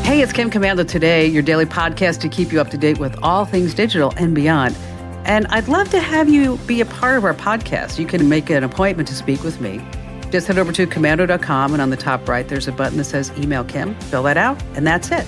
Hey, it's Kim Commando Today, your daily podcast to keep you up to date with all things digital and beyond. And I'd love to have you be a part of our podcast. You can make an appointment to speak with me. Just head over to commando.com, and on the top right, there's a button that says Email Kim. Fill that out, and that's it.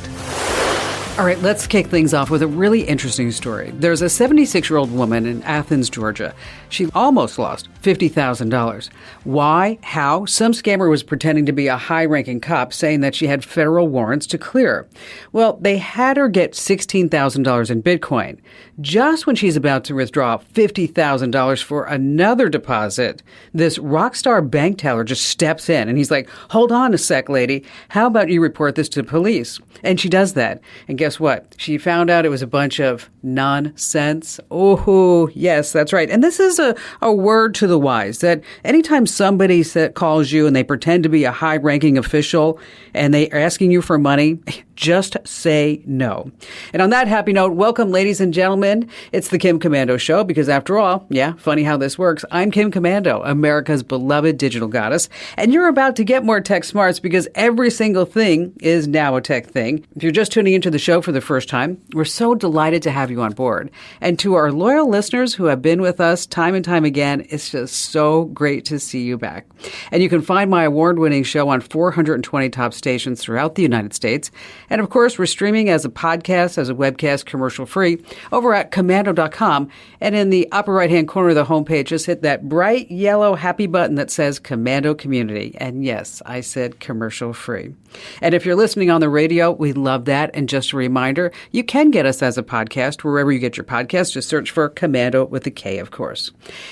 All right, let's kick things off with a really interesting story. There's a 76-year-old woman in Athens, Georgia. She almost lost $50,000. Why? How? Some scammer was pretending to be a high-ranking cop, saying that she had federal warrants to clear. Well, they had her get $16,000 in Bitcoin. Just when she's about to withdraw $50,000 for another deposit, this rock star bank teller just steps in, and he's like, "Hold on a sec, lady. How about you report this to police?" And she does that. And guess what? She found out it was a bunch of nonsense. Oh, yes, that's right. And this is a word to the wise, that anytime somebody calls you and they pretend to be a high-ranking official and they are asking you for money, just say no. And on that happy note, welcome, ladies and gentlemen. It's the Kim Commando Show because, after all, yeah, funny how this works. I'm Kim Commando, America's beloved digital goddess, and you're about to get more tech smarts because every single thing is now a tech thing. If you're just tuning into the show for the first time, we're so delighted to have you on board. And to our loyal listeners who have been with us time and time again, it's just so great to see you back. And you can find my award-winning show on 420 top stations throughout the United States. And of course, we're streaming as a podcast, as a webcast, commercial-free, over at commando.com. And in the upper right-hand corner of the homepage, just hit that bright yellow happy button that says Commando Community. And yes, I said commercial-free. And if you're listening on the radio, we love that. And just a reminder, you can get us as a podcast wherever you get your podcasts. Just search for Commando with a K, of course.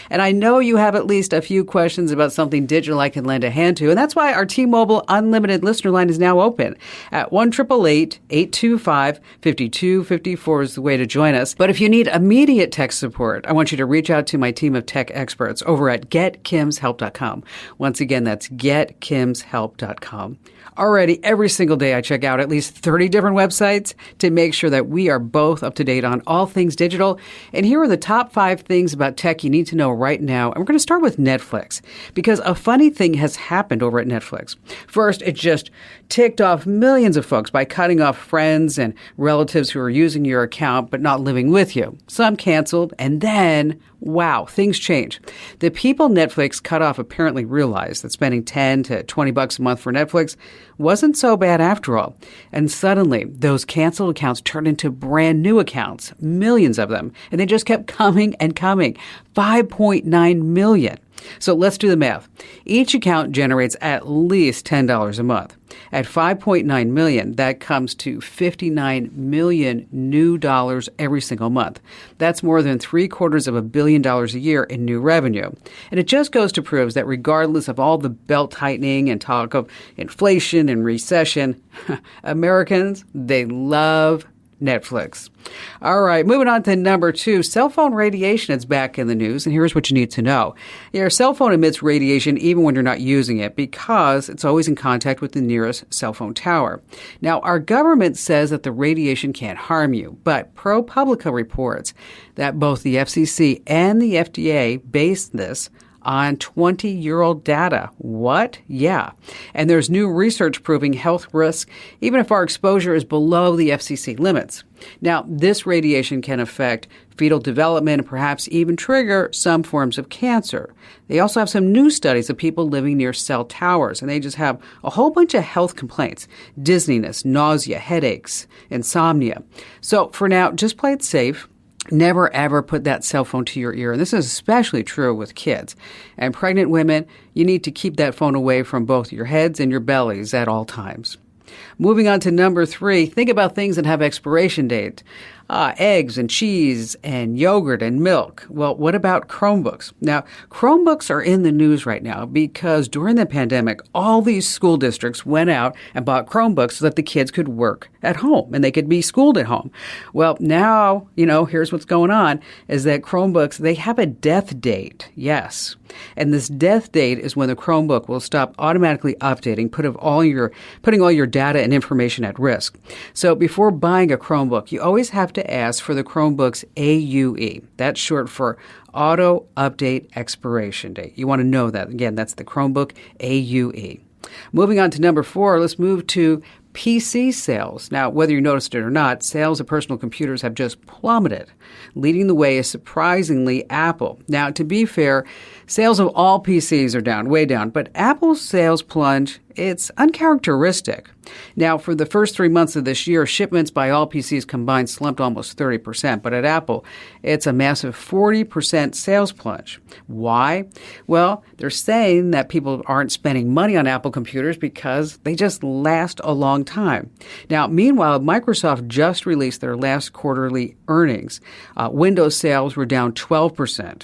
And I know you have at least a few questions about something digital I can lend a hand to. And that's why our T-Mobile Unlimited listener line is now open at 1-888-825-5254 is the way to join us. But if you need immediate tech support, I want you to reach out to my team of tech experts over at getkimshelp.com. Once again, that's getkimshelp.com. Already, every single day I check out at least 30 different websites to make sure that we are both up to date on all things digital. And here are the top 5 things about tech you need to know right now. And we're going to start with Netflix because a funny thing has happened over at Netflix. First, it just ticked off millions of folks by cutting off friends and relatives who are using your account but not living with you. Some canceled, and then wow, things change. The people Netflix cut off apparently realized that spending $10 to $20 a month for Netflix wasn't so bad after all. And suddenly, those canceled accounts turned into brand new accounts, millions of them, and they just kept coming and coming. 5.9 million. So let's do the math. Each account generates at least $10 a month. At 5.9 million, that comes to 59 million new dollars every single month. That's more than $750 million a year in new revenue. And it just goes to prove that regardless of all the belt tightening and talk of inflation and recession, Americans, they love Netflix. All right, moving on to number 2, cell phone radiation is back in the news, and here's what you need to know. Your cell phone emits radiation even when you're not using it because it's always in contact with the nearest cell phone tower. Now, our government says that the radiation can't harm you, but ProPublica reports that both the FCC and the FDA base this on 20-year-old data. What? Yeah. And there's new research proving health risks even if our exposure is below the FCC limits. Now, this radiation can affect fetal development and perhaps even trigger some forms of cancer. They also have some new studies of people living near cell towers, and they just have a whole bunch of health complaints: dizziness, nausea, headaches, insomnia. So for now, just play it safe. Never, ever put that cell phone to your ear. And this is especially true with kids. And pregnant women, you need to keep that phone away from both your heads and your bellies at all times. Moving on to number 3, think about things that have expiration date. Eggs and cheese and yogurt and milk. Well, what about Chromebooks? Now, Chromebooks are in the news right now because during the pandemic, all these school districts went out and bought Chromebooks so that the kids could work at home and they could be schooled at home. Well, now, here's what's going on is that Chromebooks, they have a death date. Yes. And this death date is when the Chromebook will stop automatically updating, putting all your data and information at risk. So before buying a Chromebook, you always have to ask for the Chromebook's AUE. That's short for Auto Update Expiration Date. You want to know that. Again, that's the Chromebook AUE. Moving on to number 4, let's move to PC sales. Now, whether you noticed it or not, sales of personal computers have just plummeted. Leading the way is surprisingly Apple. Now, to be fair, sales of all PCs are down, way down, but Apple's sales plunge, it's uncharacteristic. Now, for the first 3 months of this year, shipments by all PCs combined slumped almost 30%, but at Apple, it's a massive 40% sales plunge. Why? Well, they're saying that people aren't spending money on Apple computers because they just last a long time. Now, meanwhile, Microsoft just released their last quarterly earnings. Windows sales were down 12%.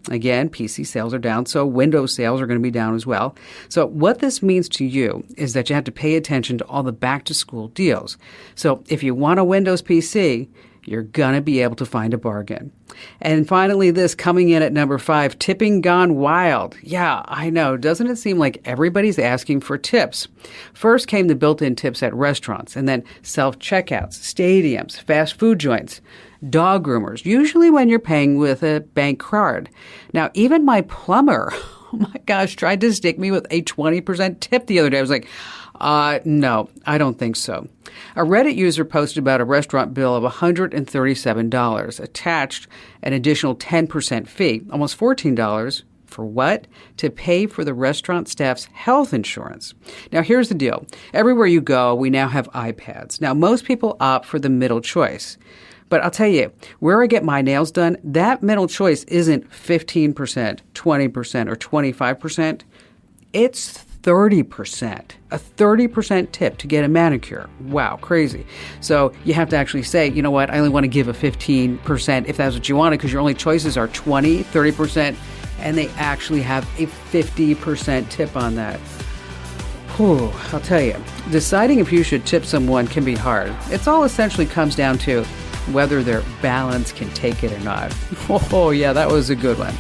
Again, PC sales are down, so Windows sales are going to be down as well. So what this means to you is that you have to pay attention to all the back-to-school deals. So if you want a Windows PC, you're going to be able to find a bargain. And finally, this coming in at number 5, tipping gone wild. Yeah, I know. Doesn't it seem like everybody's asking for tips? First came the built-in tips at restaurants, and then self-checkouts, stadiums, fast food joints, dog groomers, usually when you're paying with a bank card. Now, even my plumber, oh my gosh, tried to stick me with a 20% tip the other day. I was like, no, I don't think so. A Reddit user posted about a restaurant bill of $137, attached an additional 10% fee, almost $14. For what? To pay for the restaurant staff's health insurance. Now, here's the deal. Everywhere you go, we now have iPads. Now, most people opt for the middle choice. But I'll tell you, where I get my nails done, that middle choice isn't 15%, 20%, or 25%. It's 30%. A 30% tip to get a manicure. Wow, crazy. So you have to actually say, you know what, I only want to give a 15% if that's what you wanted, because your only choices are 20, 30%, and they actually have a 50% tip on that. Whew, I'll tell you, deciding if you should tip someone can be hard. It all essentially comes down to whether their balance can take it or not. Oh, yeah, that was a good one.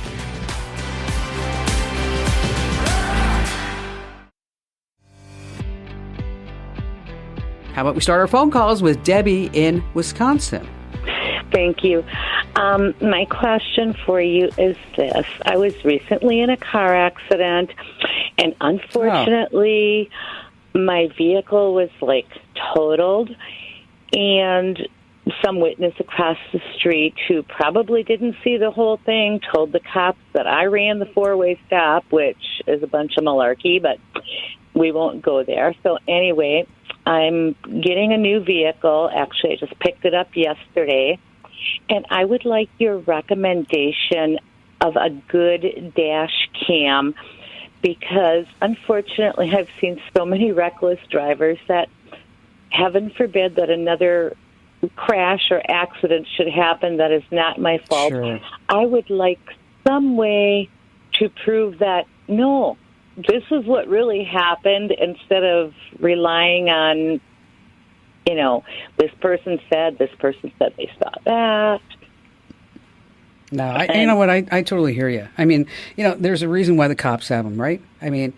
How about we start our phone calls with Debbie in Wisconsin? Thank you. My question for you is this. I was recently in a car accident, and unfortunately, my vehicle was, totaled, and some witness across the street who probably didn't see the whole thing told the cops that I ran the four-way stop, which is a bunch of malarkey, but we won't go there. So anyway, I'm getting a new vehicle. Actually, I just picked it up yesterday, and I would like your recommendation of a good dash cam, because unfortunately I've seen so many reckless drivers that, heaven forbid that another crash or accident should happen that is not my fault. Sure. I would like some way to prove that, no, this is what really happened, instead of relying on, this person said they saw that. No, you know what? I totally hear you. I mean, there's a reason why the cops have them, right? I mean,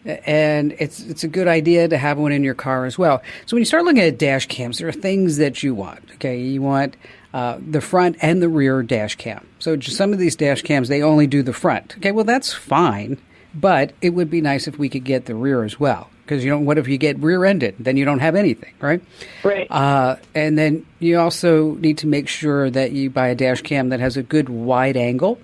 and it's a good idea to have one in your car as well. So when you start looking at dash cams, there are things that you want. Okay, you want the front and the rear dash cam. So just some of these dash cams, they only do the front. Okay, well, that's fine, but it would be nice if we could get the rear as well. Because, what if you get rear-ended? Then you don't have anything, right? Right. And then you also need to make sure that you buy a dash cam that has a good wide angle.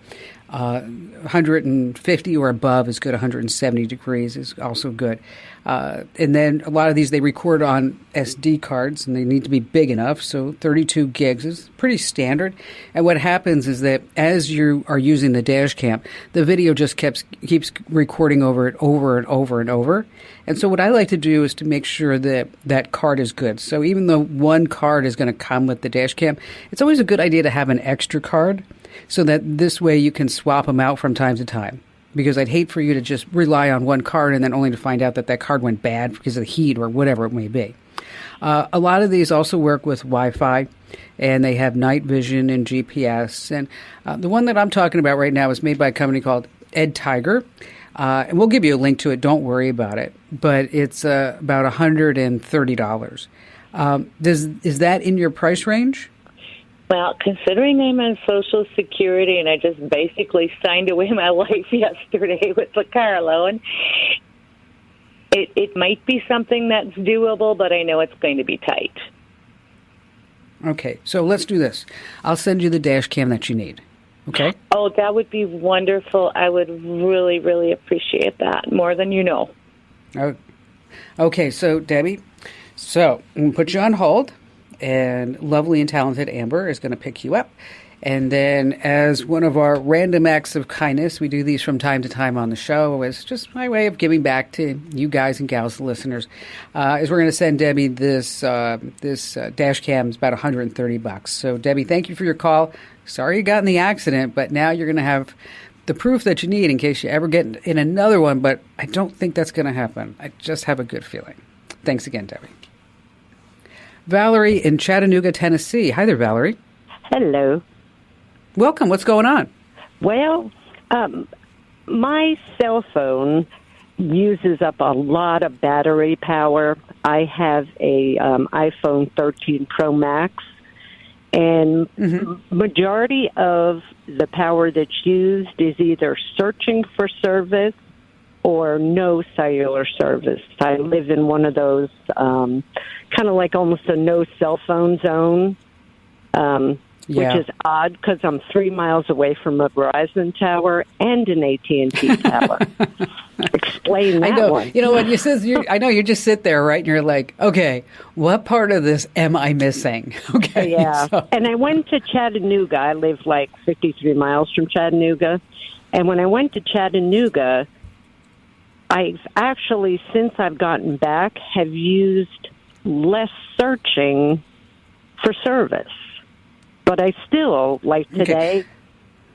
150 or above is good. 170 degrees is also good. And then a lot of these, they record on SD cards, and they need to be big enough. So 32 gigs is pretty standard. And what happens is that as you are using the dash cam, the video just keeps recording over it over and over and over. And so what I like to do is to make sure that that card is good. So even though one card is going to come with the dash cam, it's always a good idea to have an extra card, so that this way you can swap them out from time to time. Because I'd hate for you to just rely on one card and then only to find out that card went bad because of the heat or whatever it may be. A lot of these also work with Wi-Fi, and they have night vision and GPS. And the one that I'm talking about right now is made by a company called Ed Tiger. And we'll give you a link to it. Don't worry about it. But it's about $130. Is that in your price range? Well, considering I'm on Social Security and I just basically signed away my life yesterday with the car loan, it might be something that's doable, but I know it's going to be tight. Okay, so let's do this. I'll send you the dash cam that you need. Okay? Oh, that would be wonderful. I would really, really appreciate that, more than you know. Okay, so Debbie, I'm going to put you on hold, and lovely and talented Amber is going to pick you up. And then as one of our random acts of kindness, we do these from time to time on the show. It's just my way of giving back to you guys and gals, the listeners, is we're going to send Debbie this dash cam. It's about $130. So, Debbie, thank you for your call. Sorry you got in the accident, but now you're going to have the proof that you need in case you ever get in another one, but I don't think that's going to happen. I just have a good feeling. Thanks again, Debbie. Valerie in Chattanooga, Tennessee. Hi there, Valerie. Hello. Welcome. What's going on? Well, my cell phone uses up a lot of battery power. I have a iPhone 13 Pro Max, and majority of the power that's used is either searching for service or no cellular service. I live in one of those kind of like almost a no cell phone zone. Which is odd because I'm 3 miles away from a Verizon tower and an AT&T tower. Explain that I know. one. You know what you says? I know you just sit there, right? And you're like, okay, what part of this am I missing? Okay. Yeah. So. And I went to Chattanooga. I live like 53 miles from Chattanooga. And when I went to Chattanooga, I've actually, since I've gotten back, have used less searching for service. But I still, like today,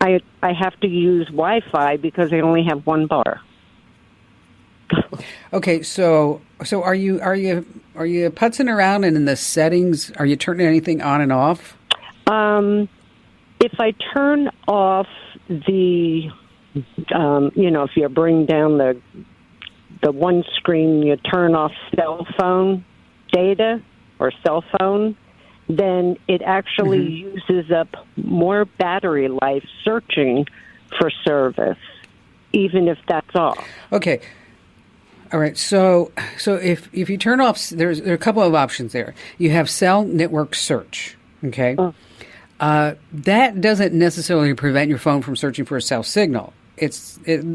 I have to use Wi-Fi because I only have one bar. Okay, so are you putzing around and in the settings? Are you turning anything on and off? If I turn off the, if you bring down the one screen, you turn off cell phone data or cell phone, then it actually uses up more battery life searching for service, even if that's off. Okay. All right. So if you turn off, there are a couple of options there. You have cell network search. Okay. That doesn't necessarily prevent your phone from searching for a cell signal.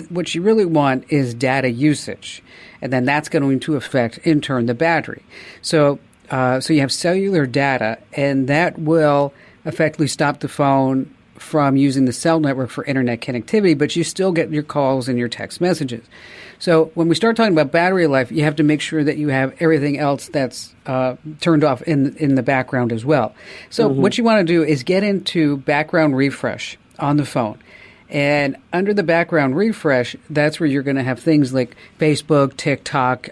What you really want is data usage, and then that's going to affect, in turn, the battery. So you have cellular data, and that will effectively stop the phone from using the cell network for internet connectivity, but you still get your calls and your text messages. So when we start talking about battery life, you have to make sure that you have everything else that's turned off in the background as well. So what you want to do is get into background refresh on the phone. And under the background refresh, that's where you're going to have things like Facebook, TikTok,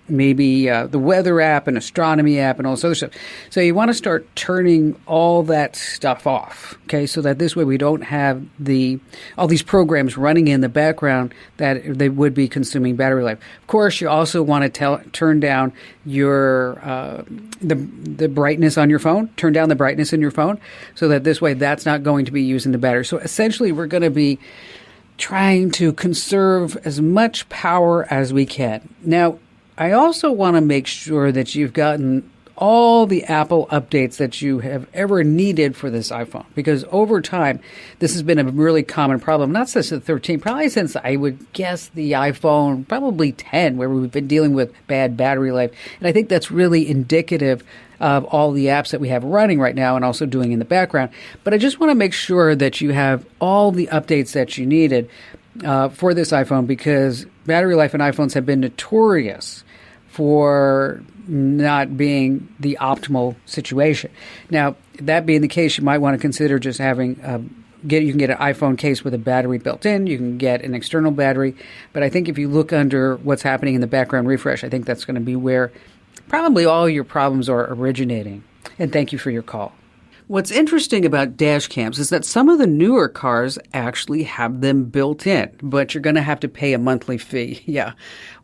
maybe the weather app, an astronomy app, and all this other stuff. So you want to start turning all that stuff off, okay, so that this way we don't have all these programs running in the background that they would be consuming battery life. Of course, you also want to turn down your the brightness on your phone. Turn down the brightness in your phone so that this way that's not going to be using the battery. So essentially, we're going to be trying to conserve as much power as we can. Now, I also want to make sure that you've gotten all the Apple updates that you have ever needed for this iPhone, because over time, this has been a really common problem, not since the 13, probably since I would guess the iPhone, probably 10, where we've been dealing with bad battery life. And I think that's really indicative of all the apps that we have running right now and also doing in the background. But I just want to make sure that you have all the updates that you needed for this iPhone, because battery life in iPhones have been notorious for not being the optimal situation. Now, that being the case, you might want to consider just having you can get an iPhone case with a battery built in. You can get an external battery. But I think if you look under what's happening in the background refresh, I think that's going to be where probably all your problems are originating. And thank you for your call. What's interesting about dash cams is that some of the newer cars actually have them built in, but you're going to have to pay a monthly fee. Yeah,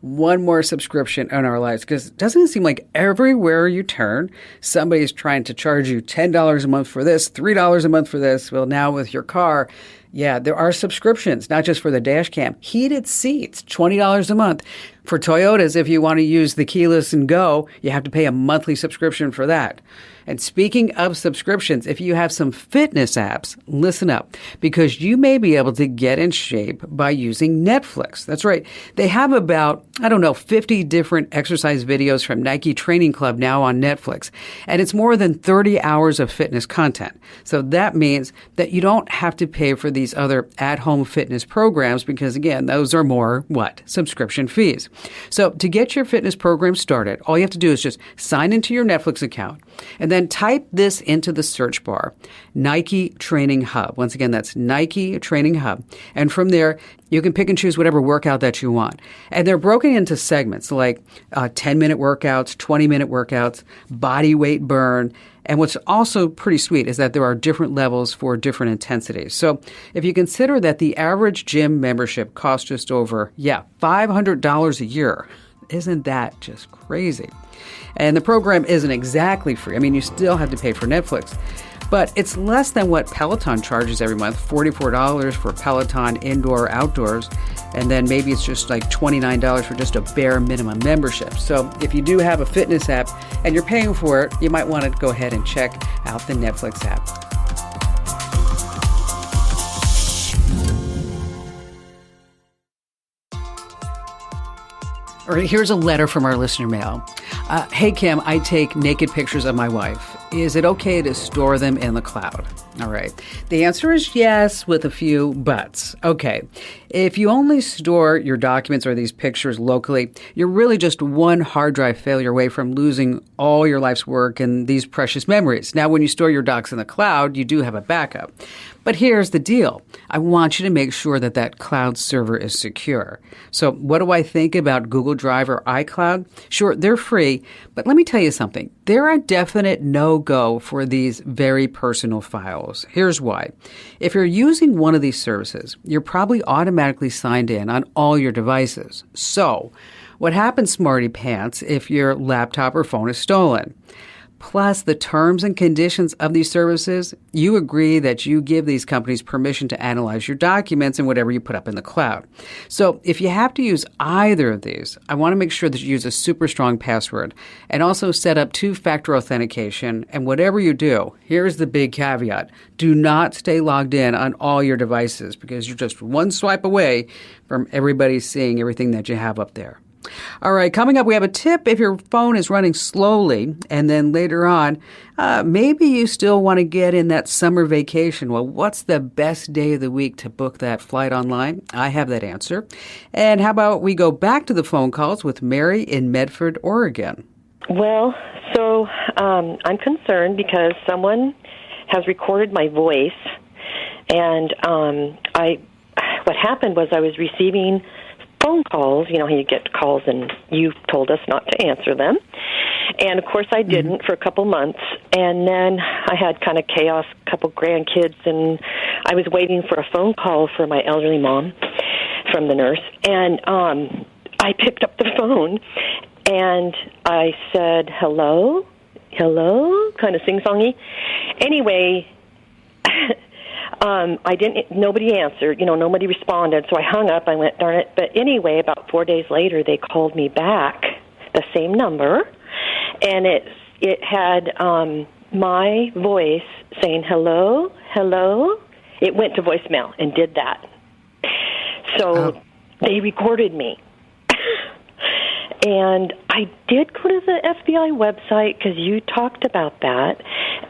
one more subscription in our lives, because doesn't it seem like everywhere you turn, somebody's trying to charge you $10 a month for this, $3 a month for this. Well, now with your car, yeah, there are subscriptions, not just for the dash cam. Heated seats, $20 a month. For Toyotas, if you want to use the keyless and go, you have to pay a monthly subscription for that. And speaking of subscriptions, if you have some fitness apps, listen up, because you may be able to get in shape by using Netflix. That's right. They have about, 50 different exercise videos from Nike Training Club now on Netflix. And it's more than 30 hours of fitness content. So that means that you don't have to pay for these other at-home fitness programs because, again, those are more, subscription fees. So to get your fitness program started, all you have to do is just sign into your Netflix account and then type this into the search bar, Nike Training Hub. Once again, that's Nike Training Hub. And from there, you can pick and choose whatever workout that you want. And they're broken into segments like 10-minute workouts, 20-minute workouts, body weight burn. And what's also pretty sweet is that there are different levels for different intensities. So if you consider that the average gym membership costs just over, $500 a year, isn't that just crazy? And the program isn't exactly free. I mean, you still have to pay for Netflix. But it's less than what Peloton charges every month, $44 for Peloton indoor outdoors. And then maybe it's just like $29 for just a bare minimum membership. So if you do have a fitness app and you're paying for it, you might want to go ahead and check out the Netflix app. All right, here's a letter from our listener mail. Hey, Kim, I take naked pictures of my wife. Is it okay to store them in the cloud? All right. The answer is yes, with a few buts. Okay. If you only store your documents or these pictures locally, you're really just one hard drive failure away from losing all your life's work and these precious memories. Now, when you store your docs in the cloud, you do have a backup. But here's the deal. I want you to make sure that that cloud server is secure. So what do I think about Google Drive or iCloud? Sure, they're free, but let me tell you something. They're a definite no-go for these very personal files. Here's why. If you're using one of these services, you're probably automatically signed in on all your devices. So what happens, smarty pants, if your laptop or phone is stolen? Plus, the terms and conditions of these services, you agree that you give these companies permission to analyze your documents and whatever you put up in the cloud. So if you have to use either of these, I want to make sure that you use a super strong password and also set up two-factor authentication. And whatever you do, here's the big caveat. Do not stay logged in on all your devices because you're just one swipe away from everybody seeing everything that you have up there. All right, coming up, we have a tip if your phone is running slowly, and then later on, maybe you still want to get in that summer vacation. Well, what's the best day of the week to book that flight online? I have that answer. And how about we go back to the phone calls with Mary in Medford, Oregon? Well, so I'm concerned because someone has recorded my voice, and what happened was I was receiving phone calls. You know, you get calls and you told us not to answer them. And, of course, I didn't for a couple months. And then I had kind of chaos, a couple grandkids, and I was waiting for a phone call for my elderly mom from the nurse. And I picked up the phone, and I said, hello, kind of sing-songy. Anyway, nobody answered, nobody responded, so I hung up. I went, darn it. But anyway, about 4 days later, they called me back, the same number, and it had my voice saying, hello. It went to voicemail and did that. So they recorded me. And I did go to the FBI website because you talked about that,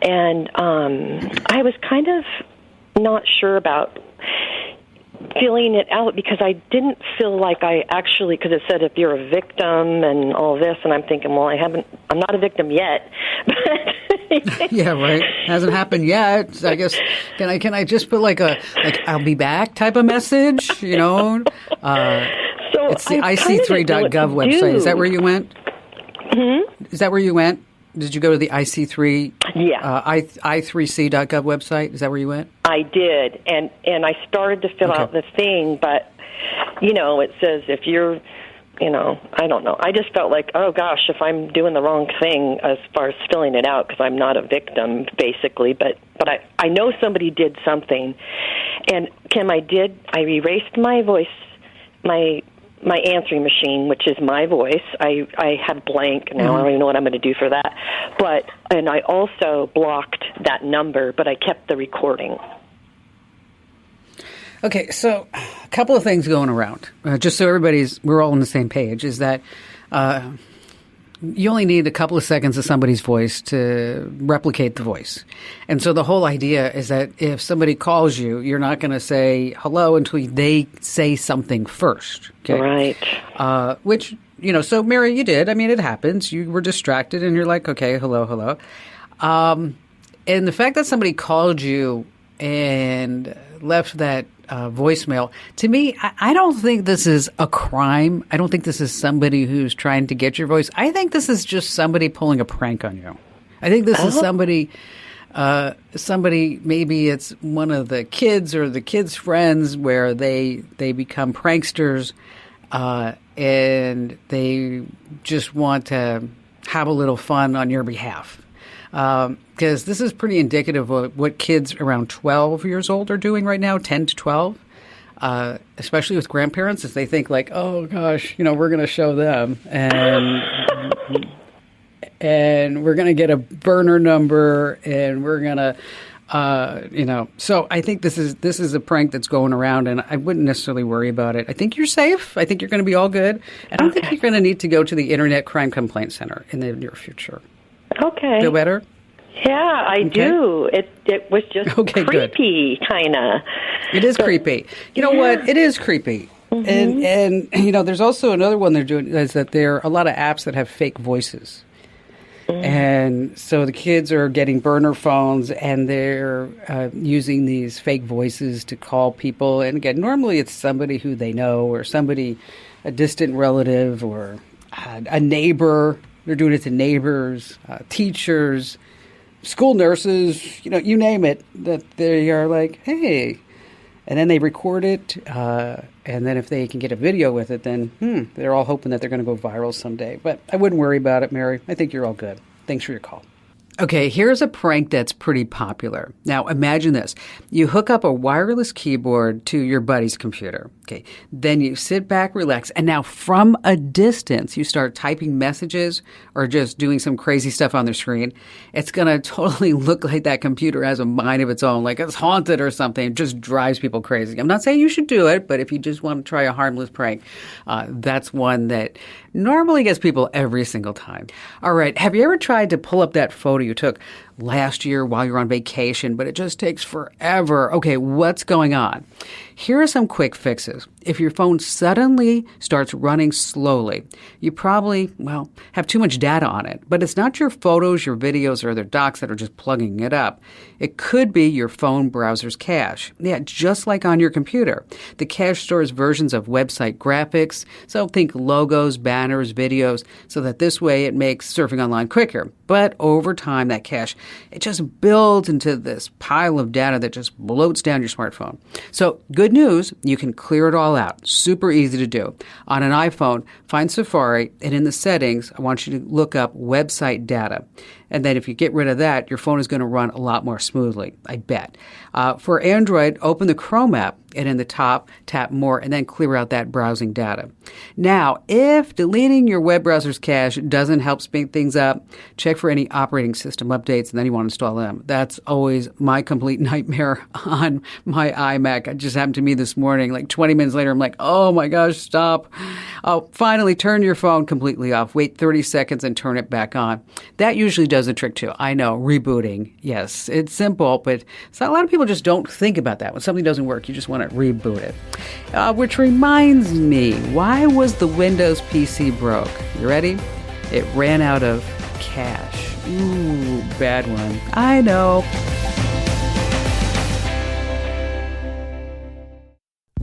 and I was kind of not sure about filling it out because I didn't feel like I actually, because it said if you're a victim and all this, and I'm thinking, well, I'm not a victim yet. Yeah, right. Hasn't happened yet. I guess can I just put like I'll be back type of message, So it's the ic3.gov website. Is that where you went? Mm-hmm. Is that where you went? Did you go to the IC3, i3c.gov website? Is that where you went? I did, and I started to fill out the thing, but, it says if you're, I don't know. I just felt like, oh, gosh, if I'm doing the wrong thing as far as filling it out, because I'm not a victim, basically, but I know somebody did something. And, Kim, I erased my voice, my my answering machine, which is my voice. I have blank now. I don't even know what I'm going to do for that. And I also blocked that number, but I kept the recording. Okay, so a couple of things going around, just so we're all on the same page, is that you only need a couple of seconds of somebody's voice to replicate the voice. And so the whole idea is that if somebody calls you, you're not going to say hello until they say something first. Okay? Right. Which, so Mary, you did. I mean, it happens. You were distracted and you're like, okay, hello. And the fact that somebody called you and left that voicemail, to me, I don't think this is a crime. I don't think this is somebody who's trying to get your voice. I think this is just somebody pulling a prank on you. I think this is somebody, maybe it's one of the kids or the kids' friends where they become pranksters and they just want to have a little fun on your behalf. Because this is pretty indicative of what kids around 12 years old are doing right now, 10 to 12, especially with grandparents, as they think like, oh gosh, we're going to show them and we're going to get a burner number and we're going to, So I think this is a prank that's going around, and I wouldn't necessarily worry about it. I think you're safe. I think you're going to be all good. I don't think you're going to need to go to the Internet Crime Complaint Center in the near future. Okay. Feel better? Yeah, I do. It was just creepy, kind of. It is creepy. You know what? It is creepy. Mm-hmm. And there's also another one they're doing, is that there are a lot of apps that have fake voices. Mm-hmm. And so the kids are getting burner phones and they're using these fake voices to call people. And again, normally it's somebody who they know or a distant relative or a neighbor. They're doing it to neighbors, teachers, school nurses, you name it, that they are like, hey. And then they record it. And then if they can get a video with it, then they're all hoping that they're going to go viral someday. But I wouldn't worry about it, Mary. I think you're all good. Thanks for your call. Okay, here's a prank that's pretty popular. Now, imagine this. You hook up a wireless keyboard to your buddy's computer. Okay, then you sit back, relax, and now from a distance, you start typing messages or just doing some crazy stuff on the screen. It's going to totally look like that computer has a mind of its own, like it's haunted or something. It just drives people crazy. I'm not saying you should do it, but if you just want to try a harmless prank, that's one that normally gets people every single time. All right, have you ever tried to pull up that photo you took last year while you were on vacation, but it just takes forever? Okay, what's going on? Here are some quick fixes. If your phone suddenly starts running slowly, you probably, have too much data on it. But it's not your photos, your videos, or other docs that are just plugging it up. It could be your phone browser's cache. Yeah, just like on your computer. The cache stores versions of website graphics, so think logos, banners, videos, so that this way it makes surfing online quicker. But over time, that cache, it just builds into this pile of data that just bloats down your smartphone. So good news, you can clear it all out. Super easy to do. On an iPhone, find Safari, and in the settings, I want you to look up website data. And then if you get rid of that, your phone is going to run a lot more smoothly, I bet. For Android, open the Chrome app, and in the top, tap More, and then clear out that browsing data. Now, if deleting your web browser's cache doesn't help speed things up, check for any operating system updates, and then you want to install them. That's always my complete nightmare on my iMac. It just happened to me this morning. Like 20 minutes later, I'm like, oh my gosh, stop. Oh, finally, turn your phone completely off. Wait 30 seconds and turn it back on. That usually does the trick too. I know, rebooting. Yes, it's simple, but a lot of people just don't think about that. When something doesn't work, you just want to reboot it. Which reminds me, why was the Windows PC broke? You ready? It ran out of cache. Ooh, bad one. I know.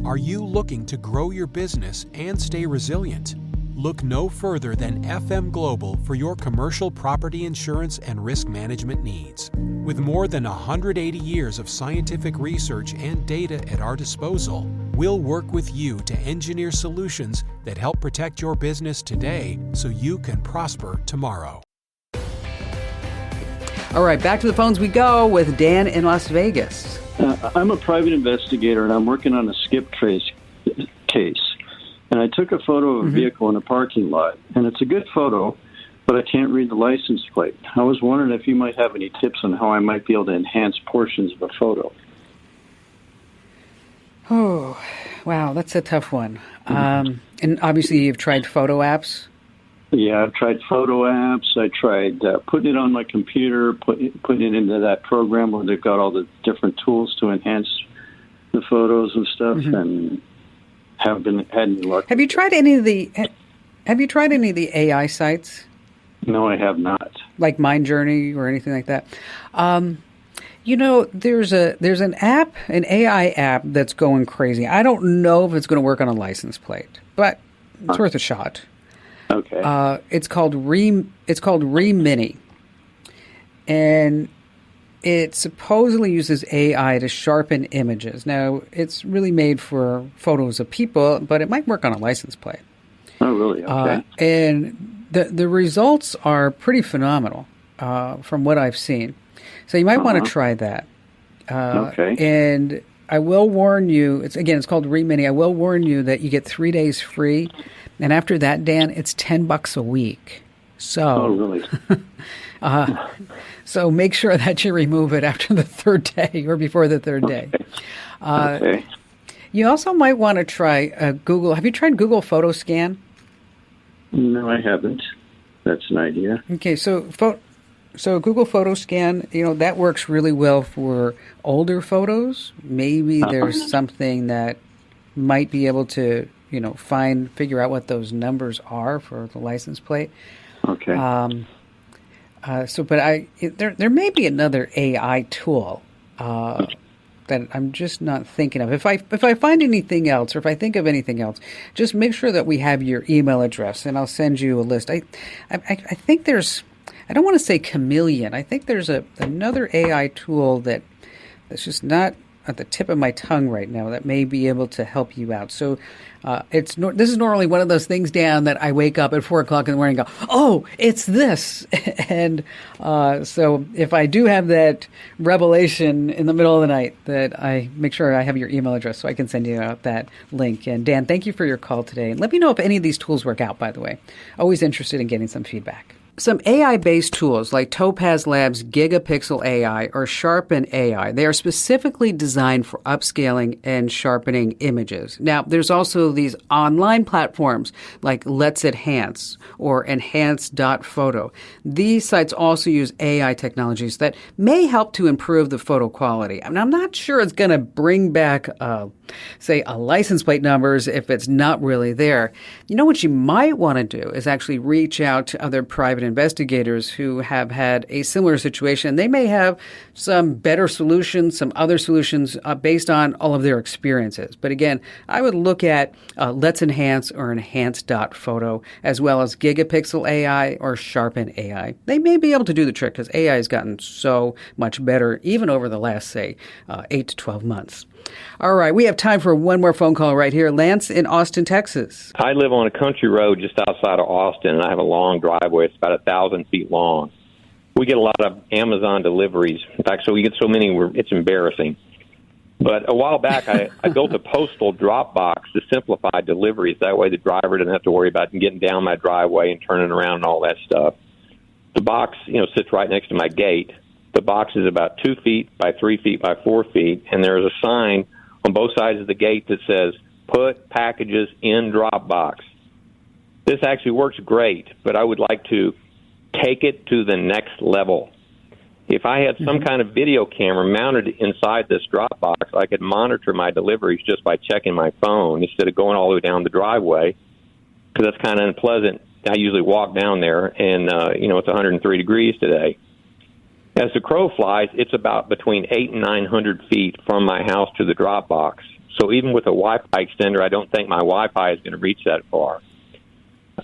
Are you looking to grow your business and stay resilient? Look no further than FM Global for your commercial property insurance and risk management needs. With more than 180 years of scientific research and data at our disposal, we'll work with you to engineer solutions that help protect your business today so you can prosper tomorrow. All right, back to the phones we go with Dan in Las Vegas. I'm a private investigator, and I'm working on a skip trace case. and I took a photo of a vehicle in a parking lot, and it's a good photo, but I can't read the license plate. I was wondering if you might have any tips on how I might be able to enhance portions of a photo. Oh, wow, that's a tough one. And obviously you've tried photo apps. Yeah, I've tried photo apps. I tried putting it on my computer, putting it into that program where they've got all the different tools to enhance the photos and stuff, and haven't had any luck. Have you tried any of the AI sites? No, I have not. Like MindJourney or anything like that. There's an app, an AI app that's going crazy. I don't know if it's going to work on a license plate, but it's worth a shot. Okay. It's called Remini, and it supposedly uses AI to sharpen images. Now, it's really made for photos of people, but it might work on a license plate. Oh, really? Okay. And the results are pretty phenomenal from what I've seen. So you might want to try that. Okay. And I will warn you, it's called Remini. I will warn you that you get 3 days free. And after that, Dan, it's $10 a week. So, really? So make sure that you remove it after the third day or before the third day. Okay. You also might want to try Google. Have you tried Google Photo Scan? No, I haven't. That's an idea. Okay, so Google Photo Scan, that works really well for older photos. Maybe there's something that might be able to, figure out what those numbers are for the license plate. Okay. There may be another AI tool that I'm just not thinking of. If I find anything else, or if I think of anything else, just make sure that we have your email address, and I'll send you a list. I think there's, I don't want to say Chameleon. I think there's another AI tool that's just not at the tip of my tongue right now that may be able to help you out. So this is normally one of those things, Dan, that I wake up at 4 o'clock in the morning and go, oh, it's this. And so if I do have that revelation in the middle of the night, that I make sure I have your email address so I can send you out that link. And Dan, thank you for your call today. And let me know if any of these tools work out, by the way. Always interested in getting some feedback. Some AI-based tools like Topaz Labs Gigapixel AI or Sharpen AI, they are specifically designed for upscaling and sharpening images. Now, there's also these online platforms like Let's Enhance or Enhance.photo. These sites also use AI technologies that may help to improve the photo quality. I mean, I'm not sure it's going to bring back, say, a license plate numbers if it's not really there. You know what you might want to do is actually reach out to other private investigators who have had a similar situation. They may have some better solutions, some other solutions based on all of their experiences. But again, I would look at Let's Enhance or Enhance.photo, as well as Gigapixel AI or Sharpen AI. They may be able to do the trick because AI has gotten so much better even over the last, say, 8 to 12 months. All right, we have time for one more phone call right here. Lance in Austin, Texas. I live on a country road just outside of Austin, and I have a long driveway. It's about 1,000 feet long. We get a lot of Amazon deliveries. In fact, so we get so many, it's embarrassing. But a while back, I built a postal drop box to simplify deliveries. That way the driver doesn't have to worry about getting down my driveway and turning around and all that stuff. The box, sits right next to my gate. The box is about 2 feet by 3 feet by 4 feet, and there's a sign on both sides of the gate that says, "Put packages in drop box." This actually works great, but I would like to take it to the next level. If I had some kind of video camera mounted inside this drop box, I could monitor my deliveries just by checking my phone instead of going all the way down the driveway, because that's kind of unpleasant. I usually walk down there, and, it's 103 degrees today. As the crow flies, it's about between 800 and 900 feet from my house to the drop box. So even with a Wi-Fi extender, I don't think my Wi-Fi is going to reach that far.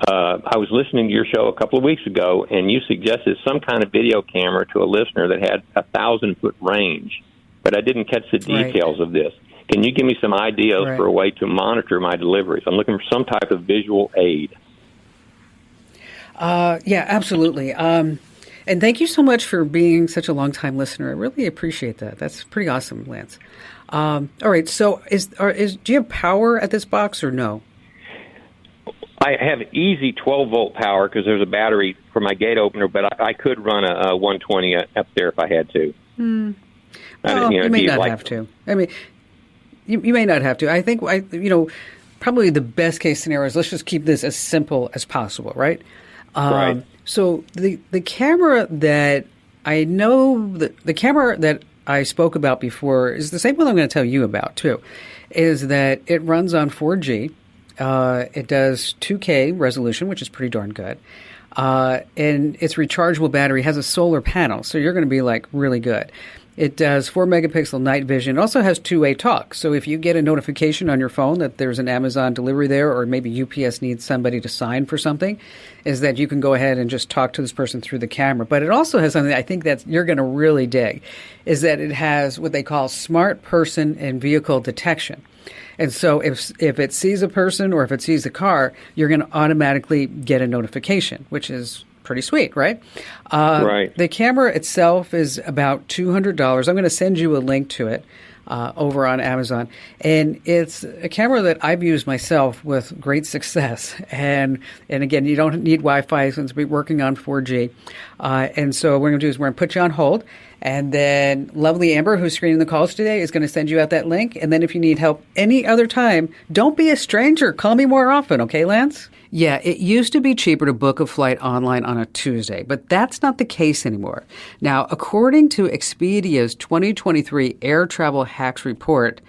I was listening to your show a couple of weeks ago, and you suggested some kind of video camera to a listener that had 1,000-foot range, but I didn't catch the details of this. Can you give me some ideas for a way to monitor my deliveries? I'm looking for some type of visual aid. Yeah, absolutely. And thank you so much for being such a long-time listener. I really appreciate that. That's pretty awesome, Lance. All right, so do you have power at this box or no? I have easy 12-volt power because there's a battery for my gate opener, but I could run a 120 up there if I had to. Well, you may not have to. I mean, you may not have to. I think, probably the best case scenario is let's just keep this as simple as possible, right? Right. So the camera that I know, the camera that I spoke about before is the same one I'm going to tell you about, too, is that it runs on 4G. It does 2K resolution, which is pretty darn good. And its rechargeable battery has a solar panel, so you're going to be like really good. It does 4-megapixel night vision. It also has two-way talk. So if you get a notification on your phone that there's an Amazon delivery there, or maybe UPS needs somebody to sign for something, is that you can go ahead and just talk to this person through the camera. But it also has something I think that you're going to really dig, is that it has what they call smart person and vehicle detection. And so if it sees a person or if it sees a car, you're going to automatically get a notification, which is pretty sweet, right? Right. The camera itself is about $200. I'm going to send you a link to it over on Amazon. And it's a camera that I've used myself with great success. And again, you don't need Wi-Fi since we're working on 4G. And so what we're going to do is we're going to put you on hold. And then lovely Amber, who's screening the calls today, is going to send you out that link. And then if you need help any other time, don't be a stranger. Call me more often. Okay, Lance? Yeah, it used to be cheaper to book a flight online on a Tuesday, but that's not the case anymore. Now, according to Expedia's 2023 Air Travel Hacks Report,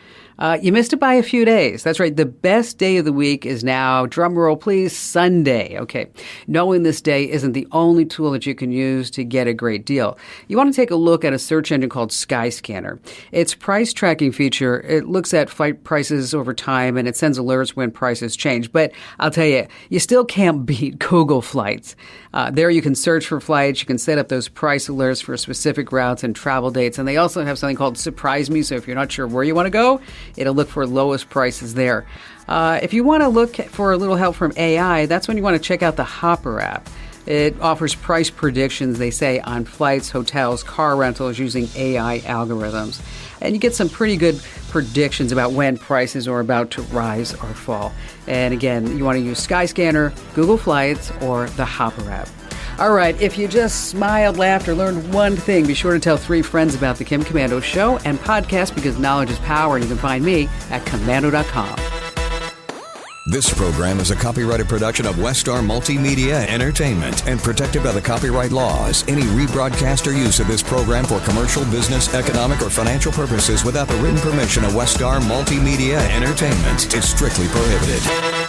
you missed it by a few days. That's right. The best day of the week is now, drum roll please, Sunday. Okay. Knowing this day isn't the only tool that you can use to get a great deal. You want to take a look at a search engine called Skyscanner. Its price tracking feature, it looks at flight prices over time and it sends alerts when prices change. But I'll tell you, you still can't beat Google Flights. There you can search for flights. You can set up those price alerts for specific routes and travel dates. And they also have something called Surprise Me. So if you're not sure where you want to go, it'll look for lowest prices there. If you want to look for a little help from AI, that's when you want to check out the Hopper app. It offers price predictions, they say, on flights, hotels, car rentals using AI algorithms. And you get some pretty good predictions about when prices are about to rise or fall. And again, you want to use Skyscanner, Google Flights, or the Hopper app. All right, if you just smiled, laughed, or learned one thing, be sure to tell 3 friends about the Kim Komando Show and podcast, because knowledge is power, and you can find me at Komando.com. This program is a copyrighted production of Westar Multimedia Entertainment and protected by the copyright laws. Any rebroadcast or use of this program for commercial, business, economic, or financial purposes without the written permission of Westar Multimedia Entertainment is strictly prohibited.